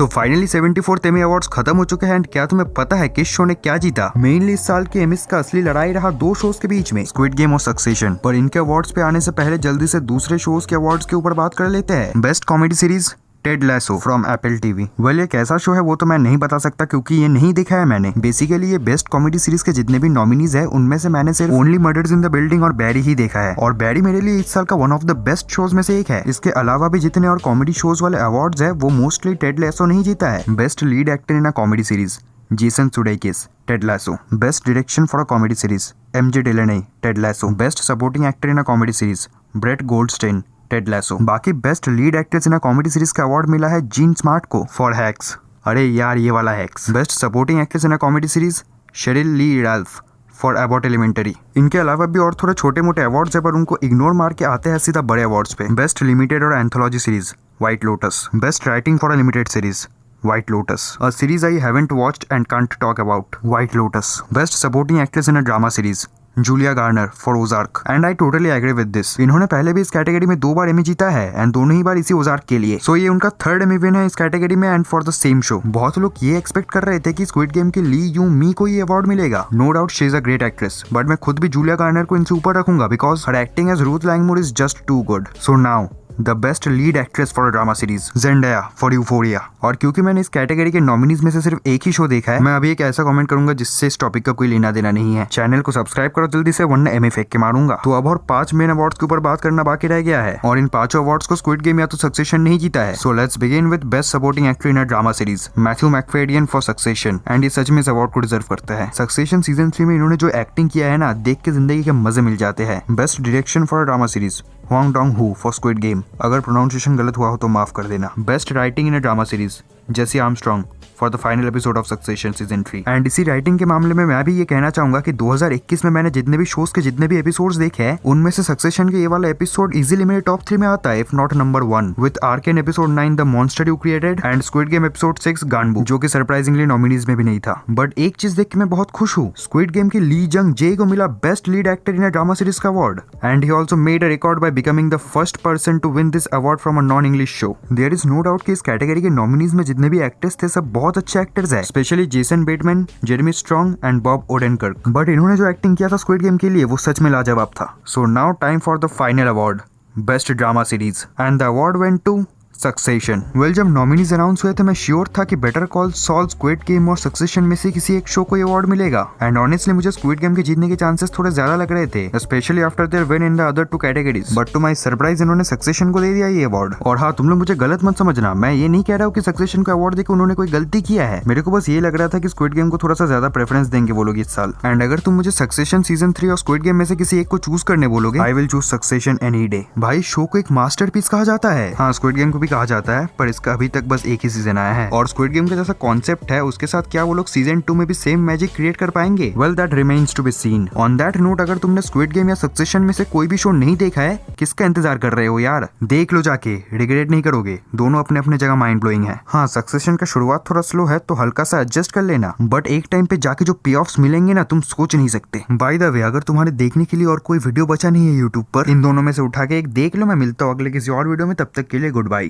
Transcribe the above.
तो finally 74th Emmy awards खत्म हो चुके हैं एंड क्या तुम्हें पता है किस शो ने क्या जीता? मेनली इस साल के एमिस का असली लड़ाई रहा दो शोज के बीच में, स्क्विड गेम और सक्सेशन। पर इनके अवार्ड्स पे आने से पहले जल्दी से दूसरे शोज के अवार्ड्स के ऊपर बात कर लेते हैं। Best comedy series Ted Lasso from Apple TV. Well ये कैसा शो है वो तो मैं नहीं बता सकता क्योंकि ये नहीं देखा है मैंने। बेसिकली ये बेस्ट कॉमेडी सीरीज के जितने भी नॉमिनीज है उनमें से मैंने सिर्फ only murders in the building और बैरी ही देखा है, और बैरी मेरे लिए इस साल का one of the best shows में से एक है। इसके अलावा भी जितने और कॉमेडी शोज वाले अवार्ड्स है वो मोस्टली टेड लैसो ने ही जीता है। Best lead actor in a comedy series Jason Sudeikis, Ted Lasso. Best direction for a comedy series MJ Delaney, Ted Lasso. Best supporting actor in a comedy series Brett Goldstein, Ted Lasso. बाकी best lead actress in a comedy series का award मिला है Jean Smart को for Hacks. अरे यार ये वाला Hacks. Best supporting actress in a comedy series Sheryl Lee Ralph for about elementary. इनके अलावा भी और थोड़े छोटे मोटे अवार्ड्स है पर उनको इग्नोर मार के आते हैं सीधा बड़े अवार्ड्स पे। बेस्ट लिमिटेड और anthology series white lotus. Best writing for a limited series White Lotus, a series I haven't watched and can't talk about. White Lotus. Best supporting actress in a drama series Julia Garner for Ozark. And I totally agree with this. इन्होंने पहले भी इस category में 2 बार Amy जीता है and दोनों ही बार इसी Ozark के लिए। सो ये उनका 3rd एमी विन है इस कैटेगरी में and for the same show. बहुत लोग ये एक्सपेक्ट कर रहे थे कि स्क्विड गेम के ली यू मी को ये अवार्ड मिलेगा। No doubt she is a great actress, but मैं खुद भी जूलिया गार्नर को इनसे ऊपर रखूंगा because her acting as Ruth Langmore is just too good. So now the best lead actress for a drama series Zendaya for Euphoria. और क्योंकि मैंने इस कैटेगरी के नॉमिनीज में से सिर्फ एक ही शो देखा है, मैं अभी एक ऐसा कमेंट करूंगा जिससे इस टॉपिक का कोई लेना देना नहीं है। चैनल को सब्सक्राइब करो जल्दी से वरना एमए फेंक के मारूंगा। तो अब और 5 मेन अवार्ड्स के ऊपर बात करना बाकी रह गया है और इन 5 अवार्ड्स को स्क्विड गेम या तो सक्सेशन नहीं जीता है। So let's begin with best supporting actor in a drama series Matthew Macfadyen for Succession. And ये सच में इस अवार्ड को डिजर्व करता है। सक्सेशन सीजन 3 में इन्होंने जो एक्टिंग किया है ना, देख के जिंदगी के मजे मिल जाते हैं। Best direction for a drama series Hwang Dong hyuk for Squid Game. अगर प्रोनाउंसिएशन गलत हुआ हो तो माफ कर देना। Best writing in a drama series Jesse Armstrong for the final episode of Succession season 3। And इसी राइटिंग के मामले में मैं भी ये कहना चाहूंगा कि 2021 में मैंने जितने भी शोज के जितने भी एपिसोड्स देखे हैं उनमें से सक्सेशन के ये वाला एपिसोड इजीली मेरे टॉप 3 में आता है, if not number 1, with arcane episode 9 the monster you created and squid game episode 6 गानबू, जो कि सरप्राइजिंगली नॉमिनीज में भी नहीं था। बट एक चीज देख के मैं बहुत खुश हूँ, स्क्विड गेम की ली जंग जे को मिला best lead actor in a drama series का award and he also made a record by becoming the first person to win this award from a non English show. There is no doubt कि इस category के nominees में जितने भी actors थे सब बहुत अच्छे एक्टर्स है, specially Jason Bateman, Jeremy Strong and Bob Odenkirk. But इन्होंने जो एक्टिंग किया था स्क्विड गेम के लिए वो सच में लाजवाब था। So now time for the final award best drama series and the award went to Succession. Well जब नॉमिनीज अनाउंस हुए थे मैं श्योर था कि Better Call Saul, Squid Game और सक्सेशन में से किसी एक शो को अवार्ड मिलेगा एंड ऑनेस्टली मुझे स्क्विड गेम के जीतने के चांसेस थोड़े ज्यादा लग रहे थे, specially after their win in the other 2 categories. But to my surprise इन्होंने सक्सेशन को दे दिया ये अवार्ड। और हाँ, तुम लोग मुझे गलत मत समझना, मैं ये नहीं कह रहा हूँ कि सक्सेशन को अवार्ड देकर उन्होंने कोई गलती किया है। मेरे को बस ये लग रहा था कि स्क्विड गेम को थोड़ा सा ज्यादा प्रेफरेंस देंगे वो लोग इस साल। एंड अगर तुम मुझे सक्सेशन सीजन 3 और स्क्विड गेम में से किसी एक को चूज करने बोलोगे, I will choose succession any day. भाई शो को एक मास्टरपीस कहा जाता है। हाँ, स्क्विड गेम को भी कहा जाता है पर इसका अभी तक बस एक ही सीजन आया है और स्क्विड गेम का जैसा कॉन्सेप्ट है उसके साथ क्या वो लोग सीजन 2 में भी सेम मैजिक क्रिएट कर पाएंगे? Well that remains to be seen. On that note, अगर तुमने स्क्विड गेम या सक्सेशन में से कोई भी शो नहीं देखा है, किसका इंतजार कर रहे हो यार? देख लो जाके, रिग्रेट नहीं करोगे। दोनों अपने अपने जगह माइंड ब्लोइंग है। हाँ, सक्सेशन का शुरुआत थोड़ा स्लो है तो हल्का सा एडजस्ट कर लेना, बट एक टाइम पे जाके जो पे ऑफ्स मिलेंगे ना, तुम सोच नहीं सकते। बाय द वे, अगर तुम्हारे देखने के लिए और कोई वीडियो बचा नहीं है यूट्यूब पर, इन दोनों में से उठा के एक देख लो। मैं मिलता हूँ अगले किसी और वीडियो में, तब तक के लिए गुड बाय।